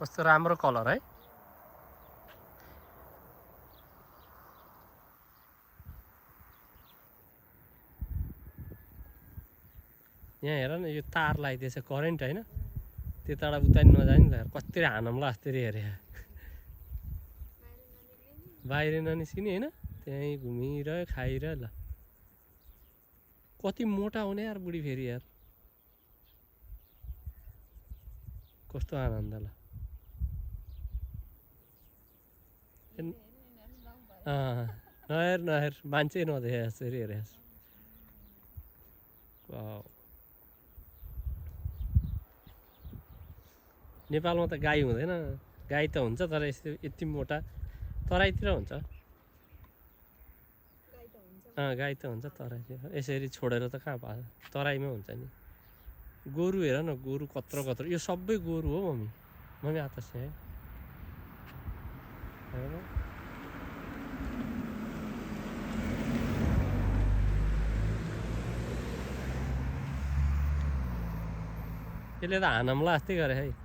कस्तो राम्रो कलर है। यहाँ हेर न, यो तार लगाइदिएछ करेन्ट होइन, त्यताबाट उता नि नजाने ल, कति हानौँला अस्ति हेरे बाहिर ननिस्किने होइन, त्यहीँ घुमिरह्यो खाइरह्यो ल। कति मोटा हुने यार बुढी फेरि यार, कस्तो आनन्द ल। नहेर नहेर, मान्छे नदेखाए यसरी हेरे। नेपालमा त गाई हुँदैन, गाई त हुन्छ तर यस्तो यति मोटा तराईतिर हुन्छ। गाई त हुन्छ तराईतिर, यसरी छोडेर त कहाँ पाछ, तराईमै हुन्छ नि। गोरु हेर न, गोरु कत्रो कत्रो, यो सबै गोरु हो मम्मी, मम्मी आता से है। यसले त हानौँला जस्तै गरे है।